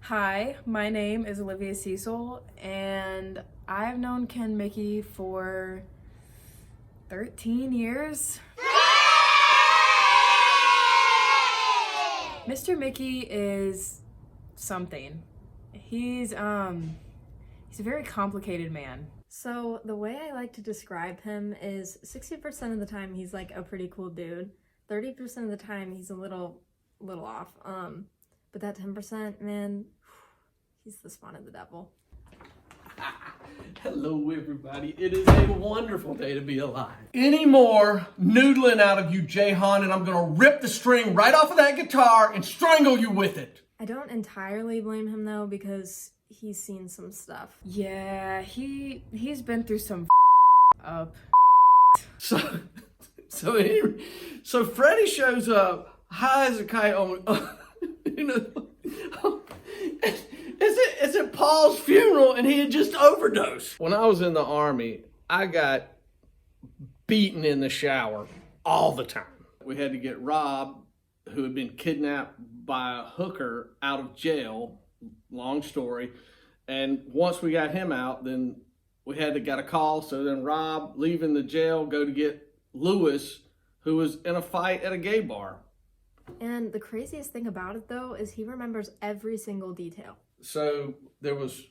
Hi, my name is Olivia Cecil, and I've known Ken Mickey for 13 years. Mr. Mickey is something. He's a very complicated man. So the way I like to describe him is 60% of the time he's like a pretty cool dude. 30% of the time he's a little off. But that 10%, man, he's the spawn of the devil. Hello everybody, it is a wonderful day to be alive. Any more noodling out of you, Jahan, and I'm gonna rip the string right off of that guitar and strangle you with it. I don't entirely blame him though, because he's seen some stuff. Yeah, he's been through some up. So Freddie shows up high as a kite on, it's at Paul's funeral, and he had just overdosed. When I was in the Army, I got beaten in the shower all the time. We had to get Rob, who had been kidnapped by a hooker, out of jail. Long story. And once we got him out, then we got a call. So then Rob, leaving the jail, go to get Lewis, who was in a fight at a gay bar. And the craziest thing about it though is he remembers every single detail. So there was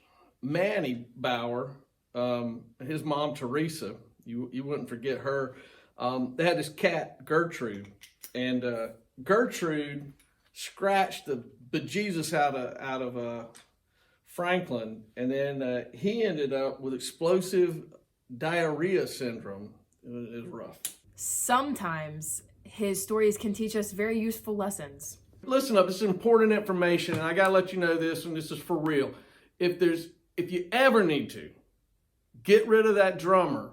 Manny Bauer, his mom Teresa. You wouldn't forget her. They had this cat Gertrude, and Gertrude scratched the bejesus out of Franklin, and then he ended up with explosive diarrhea syndrome. It was rough. Sometimes His stories can teach us very useful lessons. Listen up, this is important information, and I gotta let you know this, and this is for real. If you ever need to get rid of that drummer,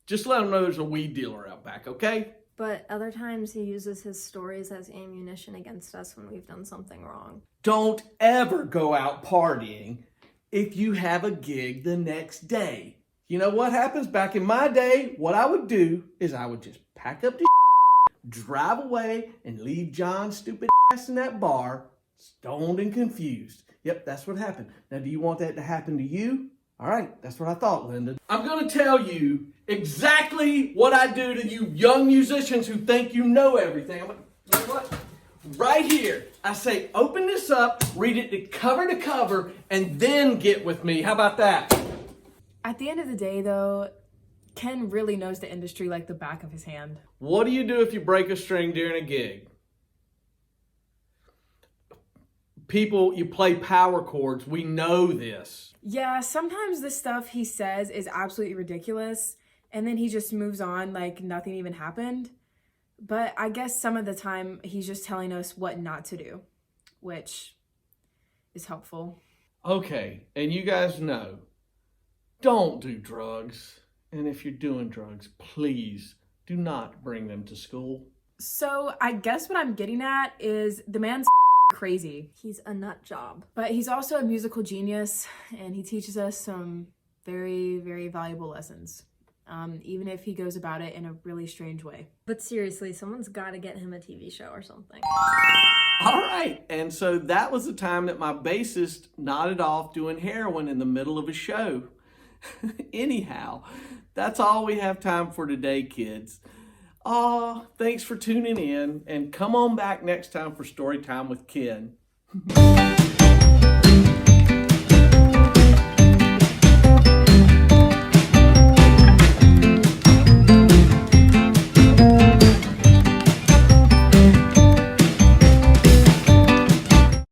just let him know there's a weed dealer out back, okay? But other times he uses his stories as ammunition against us when we've done something wrong. Don't ever go out partying if you have a gig the next day. You know what happens? Back in my day, what I would do is I would just pack up the drive away, and leave John's stupid ass in that bar, stoned and confused. Yep, that's what happened. Now, do you want that to happen to you? All right, that's what I thought, Linda. I'm going to tell you exactly what I do to you young musicians who think you know everything. You know what? Right here, I say, open this up, read it to cover, and then get with me. How about that? At the end of the day, though, Ken really knows the industry like the back of his hand. What do you do if you break a string during a gig? People, you play power chords. We know this. Yeah, sometimes the stuff he says is absolutely ridiculous, and then he just moves on like nothing even happened. But I guess some of the time he's just telling us what not to do, which is helpful. Okay, and you guys know, don't do drugs. And if you're doing drugs, please do not bring them to school. So I guess what I'm getting at is the man's crazy. He's a nut job. But he's also a musical genius, and he teaches us some very, very valuable lessons, even if he goes about it in a really strange way. But seriously, someone's got to get him a TV show or something. All right, and so that was the time that my bassist nodded off doing heroin in the middle of a show. Anyhow, that's all we have time for today, kids. Thanks for tuning in, and come on back next time for Storytime with Ken.